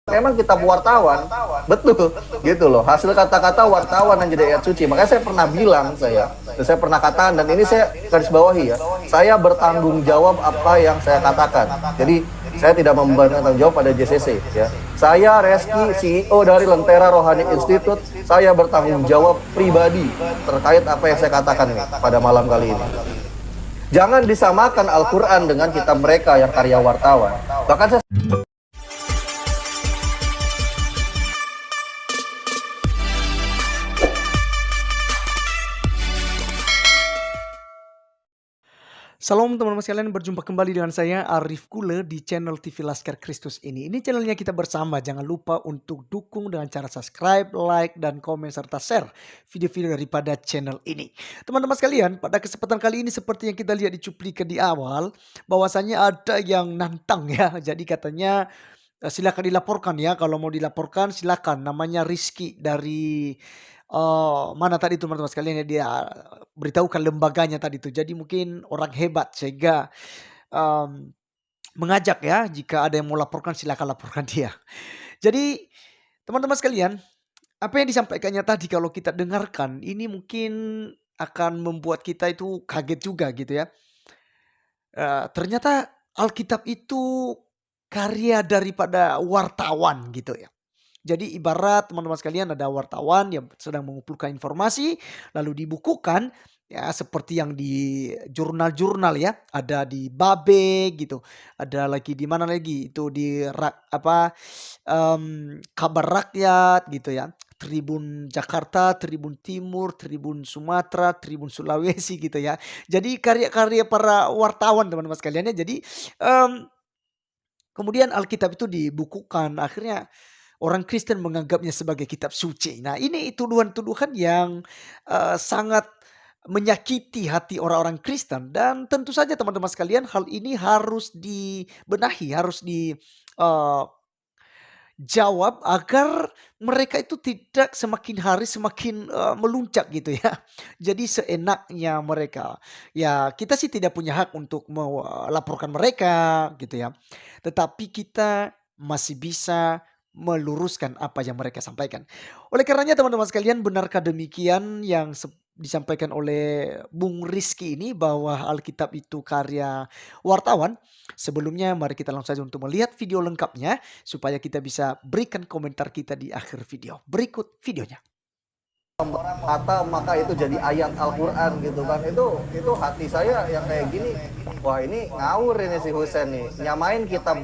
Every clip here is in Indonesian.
memang kitab wartawan, betul, gitu loh. Hasil kata-kata wartawan yang jadi ayat suci. Makanya saya pernah bilang, saya pernah katakan, dan ini saya garis bawahi ya, saya bertanggung jawab apa yang saya katakan. Jadi saya tidak memberikan tanggung jawab pada JCC ya. Saya Reski, CEO dari Lentera Rohani Institute, saya bertanggung jawab pribadi terkait apa yang saya katakan ini pada malam kali ini. Jangan disamakan Al-Quran dengan kitab mereka yang karya wartawan. Bahkan saya Salam teman-teman sekalian, berjumpa kembali dengan saya Arif Kule di channel TV Laskar Kristus ini. Ini channelnya kita bersama, jangan lupa untuk dukung dengan cara subscribe, like, dan komen serta share video-video daripada channel ini. Teman-teman sekalian, pada kesempatan kali ini seperti yang kita lihat di cuplikan di awal, bahwasannya ada yang nantang ya. Jadi katanya silakan dilaporkan ya, kalau mau dilaporkan silakan. Namanya Rizky dari mana tadi itu teman-teman sekalian ya, dia beritahukan lembaganya tadi itu. Jadi mungkin orang hebat sehingga, mmm, mengajak ya, jika ada yang mau laporkan silakan laporkan dia. Jadi teman-teman sekalian, apa yang disampaikannya tadi kalau kita dengarkan ini mungkin akan membuat kita itu kaget juga gitu ya. Ternyata Alkitab itu karya daripada wartawan gitu ya. Jadi ibarat teman-teman sekalian ada wartawan yang sedang mengumpulkan informasi lalu dibukukan ya seperti yang di jurnal-jurnal ya, ada di Babe gitu, ada lagi di mana lagi itu di Kabar Rakyat gitu ya, Tribun Jakarta, Tribun Timur, Tribun Sumatera, Tribun Sulawesi gitu ya. Jadi karya-karya para wartawan teman-teman sekalian ya. Jadi, mmm, kemudian Alkitab itu dibukukan akhirnya orang Kristen menganggapnya sebagai kitab suci. Nah, ini tuduhan-tuduhan yang, sangat menyakiti hati orang-orang Kristen dan tentu saja teman-teman sekalian hal ini harus dibenahi, harus jawab agar mereka itu tidak semakin hari semakin, melunjak gitu ya. Jadi seenaknya mereka. Ya kita sih tidak punya hak untuk melaporkan mereka gitu ya. Tetapi kita masih bisa meluruskan apa yang mereka sampaikan. Oleh karenanya teman-teman sekalian, benarkah demikian yang disampaikan oleh Bung Rizky ini bahwa Alkitab itu karya wartawan? Sebelumnya mari kita langsung saja untuk melihat video lengkapnya supaya kita bisa berikan komentar kita di akhir video. Berikut videonya. kata maka itu jadi ayat Al-Quran gitu kan, itu hati saya yang kayak gini, wah ini ngawur ini si Husain nih, nyamain kitab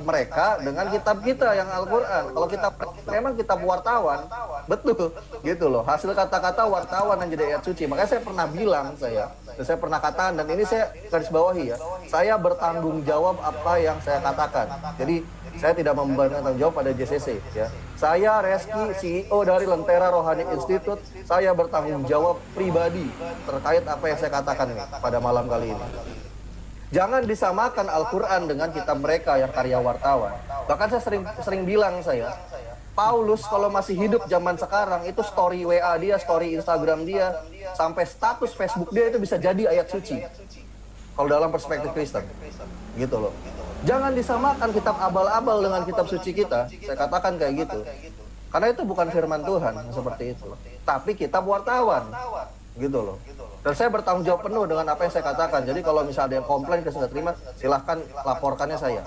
mereka dengan kitab kita yang Al-Quran. Kalau kitab memang kitab wartawan, betul, gitu loh. Hasil kata-kata wartawan yang jadi ayat suci. Makanya saya pernah bilang, saya pernah katakan, dan ini saya garis bawahi ya, saya bertanggung jawab apa yang saya katakan. Jadi saya tidak memberikan tanggung jawab pada JCC ya. Saya Reski, CEO dari Lentera Rohani Institute, saya bertanggung jawab pribadi terkait apa yang saya katakan ini pada malam kali ini. Jangan disamakan Al-Quran dengan kitab mereka yang karya wartawan. Bahkan saya sering bilang, Paulus kalau masih hidup zaman sekarang itu story WA dia, story Instagram dia, sampai status Facebook dia itu bisa jadi ayat suci. Kalau dalam perspektif Kristen, gitu loh. Jangan disamakan kitab abal-abal dengan kitab suci kita. Saya katakan kayak gitu. Karena itu bukan firman Tuhan seperti itu. Tapi kitab wartawan, gitu loh. Dan saya bertanggung jawab penuh dengan apa yang saya katakan. Jadi kalau misalnya ada yang komplain ke saya terima, silahkan laporkannya saya.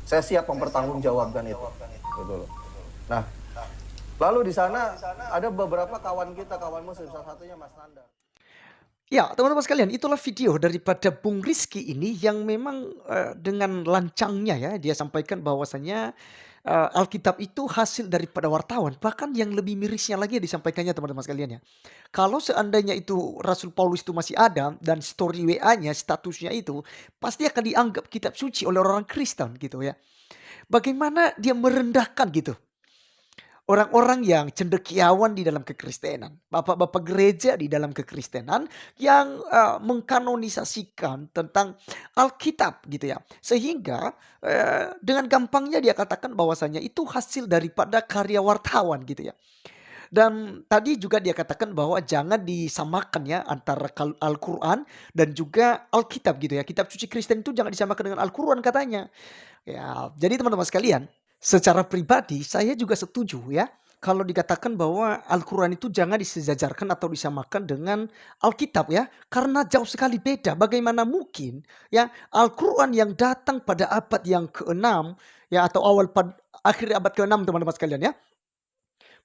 Saya siap mempertanggungjawabkan itu, gitu loh. Nah, lalu di sana ada beberapa kawan kita, kawan muslim, salah satunya Mas Nanda. Ya, teman-teman sekalian, itulah video daripada Bung Rizky ini yang memang, dengan lancangnya ya, dia sampaikan bahwasannya, Alkitab itu hasil daripada wartawan. Bahkan yang lebih mirisnya lagi disampaikannya teman-teman sekalian ya. Kalau seandainya itu Rasul Paulus itu masih ada dan story WA-nya, statusnya itu, pasti akan dianggap kitab suci oleh orang Kristen gitu ya. Bagaimana dia merendahkan gitu orang-orang yang cendekiawan di dalam kekristenan, bapak-bapak gereja di dalam kekristenan yang, mengkanonisasikan tentang Alkitab gitu ya. Sehingga, dengan gampangnya dia katakan bahwasanya itu hasil daripada karya wartawan gitu ya. Dan tadi juga dia katakan bahwa jangan disamakan ya antara Al-Quran dan juga Alkitab gitu ya. Kitab suci Kristen itu jangan disamakan dengan Al-Quran katanya. Ya, jadi teman-teman sekalian, Secara pribadi saya juga setuju ya, kalau dikatakan bahwa Al-Quran itu jangan disejajarkan atau disamakan dengan Alkitab ya, karena jauh sekali beda. Bagaimana mungkin ya Al-Quran yang datang pada abad yang ke-6 ya atau akhir abad ke-6 teman-teman sekalian ya.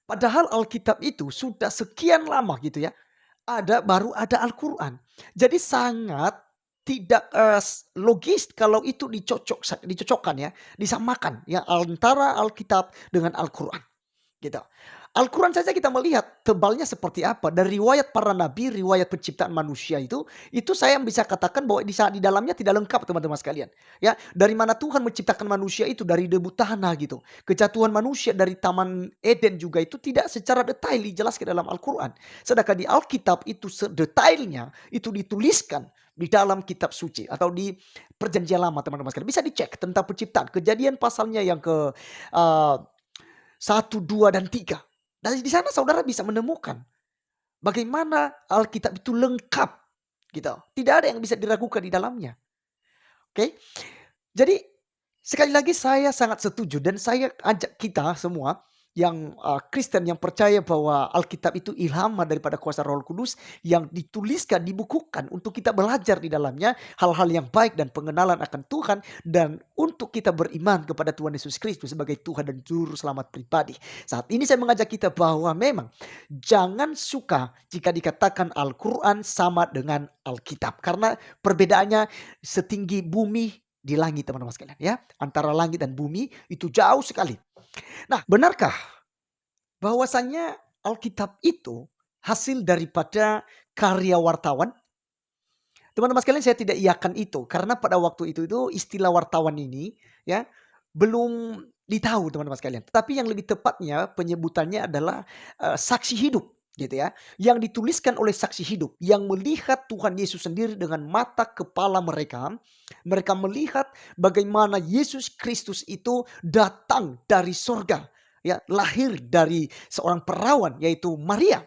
Padahal Alkitab itu sudah sekian lama gitu ya, baru ada Al-Quran. Jadi sangat tidak, logis kalau itu dicocokkan ya, disamakan ya antara Alkitab dengan Al-Quran, gitu. Al-Quran saja kita melihat tebalnya seperti apa, dari riwayat para nabi, riwayat penciptaan manusia itu saya bisa katakan bahwa di dalamnya tidak lengkap teman-teman sekalian. Ya, dari mana Tuhan menciptakan manusia itu dari debu tanah gitu. Kejatuhan manusia dari Taman Eden juga itu tidak secara detail dijelaskan dalam Al-Quran. Sedangkan di Alkitab itu detailnya itu dituliskan di dalam kitab suci atau di perjanjian lama teman-teman sekalian. Bisa dicek tentang penciptaan. Kejadian pasalnya yang ke eh, 1, 2, dan 3. Dari di sana saudara bisa menemukan bagaimana Alkitab itu lengkap gitu. Tidak ada yang bisa diragukan di dalamnya. Oke. Jadi sekali lagi saya sangat setuju dan saya ajak kita semua yang Kristen yang percaya bahwa Alkitab itu ilham daripada kuasa Roh Kudus yang dituliskan, dibukukan untuk kita belajar di dalamnya hal-hal yang baik dan pengenalan akan Tuhan dan untuk kita beriman kepada Tuhan Yesus Kristus sebagai Tuhan dan juru selamat pribadi. Saat ini saya mengajak kita bahwa memang jangan suka jika dikatakan Al-Quran sama dengan Alkitab karena perbedaannya setinggi bumi di langit teman-teman sekalian ya. Antara langit dan bumi itu jauh sekali. Nah, benarkah bahwasannya Alkitab itu hasil daripada karya wartawan? Teman-teman sekalian saya tidak iakan itu karena pada waktu itu istilah wartawan ini ya belum ditahu teman-teman sekalian. Tetapi yang lebih tepatnya penyebutannya adalah saksi hidup gitu ya. Yang dituliskan oleh saksi hidup yang melihat Tuhan Yesus sendiri dengan mata kepala mereka. Mereka melihat bagaimana Yesus Kristus itu datang dari sorga. Ya, lahir dari seorang perawan yaitu Maria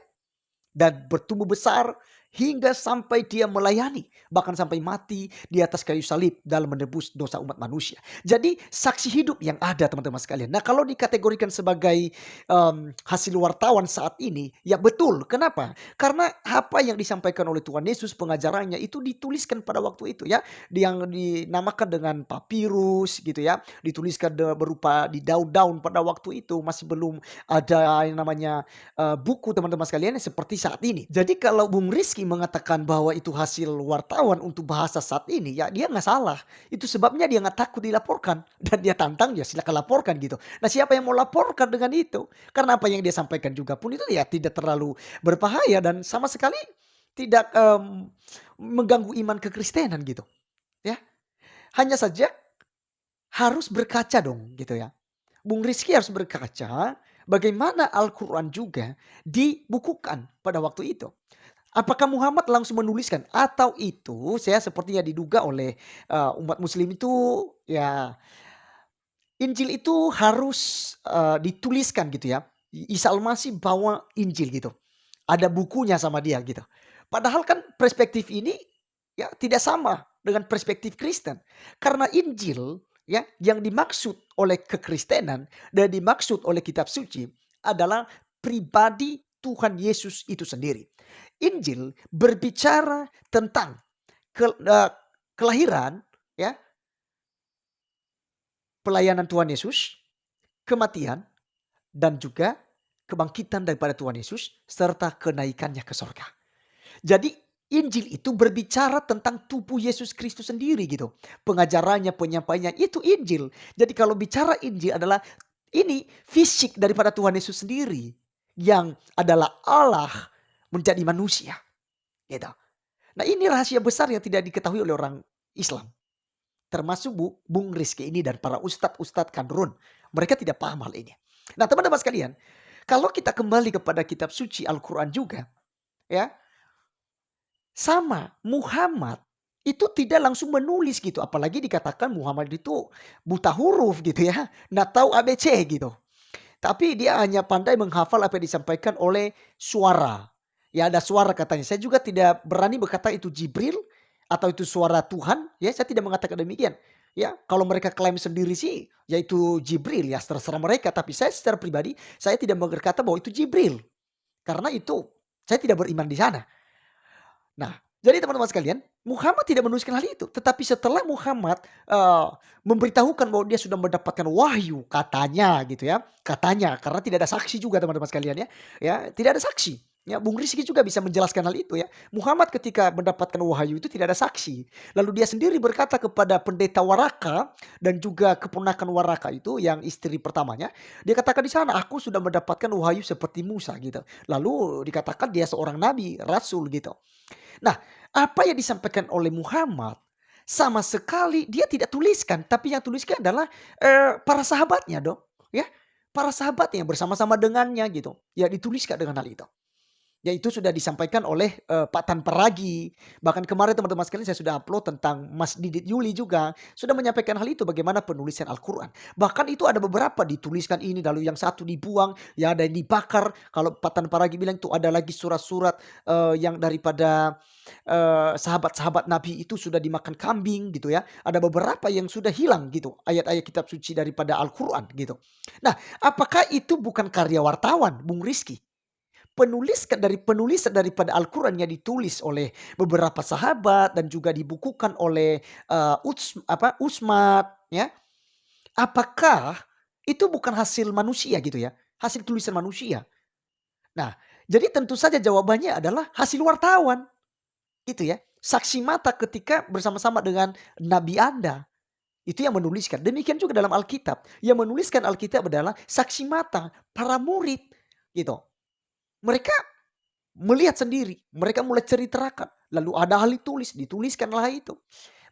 dan bertumbuh besar hingga sampai dia melayani, bahkan sampai mati di atas kayu salib dalam menebus dosa umat manusia. Jadi saksi hidup yang ada teman-teman sekalian. Nah kalau dikategorikan sebagai hasil wartawan saat ini, ya betul. Kenapa? Karena apa yang disampaikan oleh Tuhan Yesus pengajarannya itu dituliskan pada waktu itu ya, yang dinamakan dengan papirus gitu ya, dituliskan berupa di daun-daun pada waktu itu masih belum ada yang namanya buku teman-teman sekalian seperti saat ini. Jadi kalau Bung Rizky mengatakan bahwa itu hasil wartawan untuk bahasa saat ini, ya dia nggak salah. Itu sebabnya dia nggak takut dilaporkan dan dia tantang ya silakan laporkan gitu. Nah siapa yang mau laporkan dengan itu? Karena apa yang dia sampaikan juga pun itu ya tidak terlalu berbahaya dan sama sekali tidak mengganggu iman kekristenan gitu. Ya hanya saja harus berkaca dong gitu ya. Bung Rizky harus berkaca bagaimana Al-Quran juga dibukukan pada waktu itu. Apakah Muhammad langsung menuliskan atau itu saya sepertinya diduga oleh umat muslim itu ya Injil itu harus dituliskan gitu ya. Isa Al-Masih bawa Injil gitu. Ada bukunya sama dia gitu. Padahal kan perspektif ini ya tidak sama dengan perspektif Kristen. Karena Injil ya yang dimaksud oleh kekristenan dan dimaksud oleh kitab suci adalah pribadi Tuhan Yesus itu sendiri. Injil berbicara tentang kelahiran ya, pelayanan Tuhan Yesus, kematian dan juga kebangkitan daripada Tuhan Yesus serta kenaikannya ke sorga. Jadi Injil itu berbicara tentang tubuh Yesus Kristus sendiri gitu. Pengajarannya, penyampaiannya itu Injil. Jadi kalau bicara Injil adalah ini fisik daripada Tuhan Yesus sendiri yang adalah Allah menjadi manusia. Gitu. Nah ini rahasia besar yang tidak diketahui oleh orang Islam. Termasuk Bung Rizky ini dan para ustadz-ustadz kandrun. Mereka tidak paham hal ini. Nah teman-teman sekalian, kalau kita kembali kepada kitab suci Al-Quran juga, ya sama, Muhammad itu tidak langsung menulis gitu. Apalagi dikatakan Muhammad itu buta huruf gitu ya. Nggak tahu ABC gitu. Tapi dia hanya pandai menghafal apa yang disampaikan oleh suara. Ya ada suara katanya. Saya juga tidak berani berkata itu Jibril atau itu suara Tuhan. Ya saya tidak mengatakan demikian. Ya, kalau mereka klaim sendiri sih, yaitu Jibril ya terserah mereka. Tapi saya secara pribadi, saya tidak berkata bahwa itu Jibril. Karena itu saya tidak beriman di sana. Nah, jadi teman-teman sekalian, Muhammad tidak menuliskan hal itu. Tetapi setelah Muhammad memberitahukan bahwa dia sudah mendapatkan wahyu, katanya gitu ya. Katanya, karena tidak ada saksi juga teman-teman sekalian ya. Ya, tidak ada saksi. Ya, Bung Rizky juga bisa menjelaskan hal itu ya. Muhammad ketika mendapatkan wahyu itu tidak ada saksi. Lalu dia sendiri berkata kepada pendeta Waraka dan juga keponakan Waraka itu yang istri pertamanya, dia katakan di sana, aku sudah mendapatkan wahyu seperti Musa gitu. Lalu dikatakan dia seorang nabi, rasul gitu. Nah, apa yang disampaikan oleh Muhammad sama sekali dia tidak tuliskan, tapi yang tuliskan adalah para sahabatnya dong, ya. Para sahabatnya yang bersama-sama dengannya gitu. Ya dituliskan dengan hal itu. Ya itu sudah disampaikan oleh, Pak Tan Paragi. Bahkan kemarin teman-teman sekalian saya sudah upload tentang Mas Didit Yuli juga, sudah menyampaikan hal itu bagaimana penulisan Al-Quran. Bahkan itu ada beberapa dituliskan ini, lalu yang satu dibuang, ya ada yang dibakar. Kalau Pak Tan Paragi bilang itu ada lagi surat-surat, yang daripada, sahabat-sahabat Nabi itu sudah dimakan kambing gitu ya. Ada beberapa yang sudah hilang gitu, ayat-ayat kitab suci daripada Al-Quran gitu. Nah, apakah itu bukan karya wartawan, Bung Rizky? Penulisan daripada Al-Quran yang ditulis oleh beberapa sahabat dan juga dibukukan oleh, Utsmat ya. Apakah itu bukan hasil manusia gitu ya, hasil tulisan manusia? Nah, jadi tentu saja jawabannya adalah hasil wartawan, gitu ya. Saksi mata ketika bersama-sama dengan nabi Anda, itu yang menuliskan. Demikian juga dalam Alkitab, yang menuliskan Alkitab adalah saksi mata para murid, gitu. Mereka melihat sendiri, mereka mulai ceritakan, lalu ada ahli tulis, dituliskanlah itu.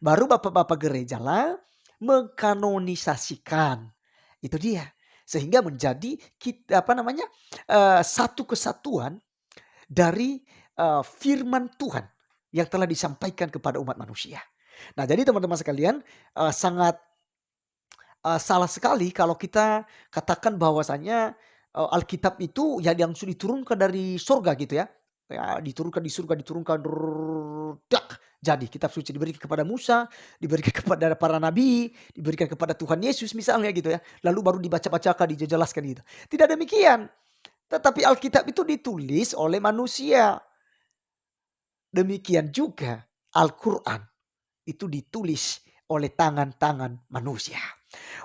Baru bapak-bapak gereja lah mengkanonisasikan. Itu dia. Sehingga menjadi satu kesatuan dari firman Tuhan yang telah disampaikan kepada umat manusia. Nah, jadi teman-teman sekalian, sangat salah sekali kalau kita katakan bahwasanya, Alkitab itu ya yang sudah diturunkan dari surga gitu ya. Ya diturunkan di surga, diturunkan dak, jadi kitab suci diberikan kepada Musa, diberikan kepada para nabi, diberikan kepada Tuhan Yesus misalnya gitu ya. Lalu baru dibaca-bacakan, dijelaskan gitu. Tidak demikian, tetapi Alkitab itu ditulis oleh manusia. Demikian juga Al-Quran itu ditulis oleh tangan-tangan manusia.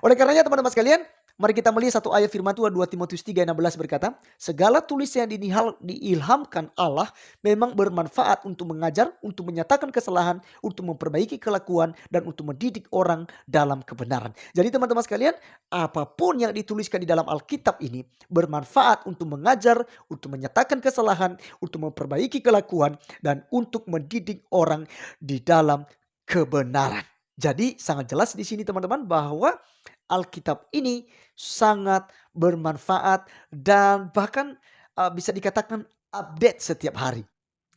Oleh karenanya teman-teman sekalian, mari kita melihat satu ayat firman Tuhan 2 Timotius 3:16 berkata, segala tulis yang diilhamkan Allah memang bermanfaat untuk mengajar, untuk menyatakan kesalahan, untuk memperbaiki kelakuan, dan untuk mendidik orang dalam kebenaran. Jadi teman-teman sekalian, apapun yang dituliskan di dalam Alkitab ini bermanfaat untuk mengajar, untuk menyatakan kesalahan, untuk memperbaiki kelakuan, dan untuk mendidik orang di dalam kebenaran. Jadi sangat jelas di sini teman-teman bahwa Alkitab ini sangat bermanfaat dan bahkan, bisa dikatakan update setiap hari.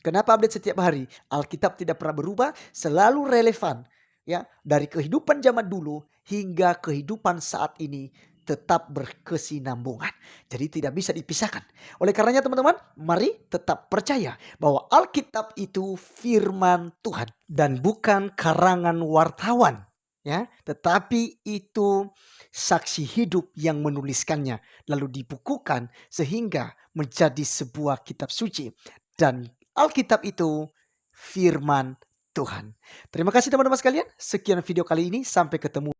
Kenapa update setiap hari? Alkitab tidak pernah berubah, selalu relevan ya, dari kehidupan zaman dulu hingga kehidupan saat ini tetap berkesinambungan. Jadi tidak bisa dipisahkan. Oleh karenanya teman-teman, mari tetap percaya bahwa Alkitab itu firman Tuhan dan bukan karangan wartawan ya, tetapi itu saksi hidup yang menuliskannya lalu dibukukan sehingga menjadi sebuah kitab suci dan Alkitab itu firman Tuhan. Terima kasih teman-teman sekalian. Sekian video kali ini. Sampai ketemu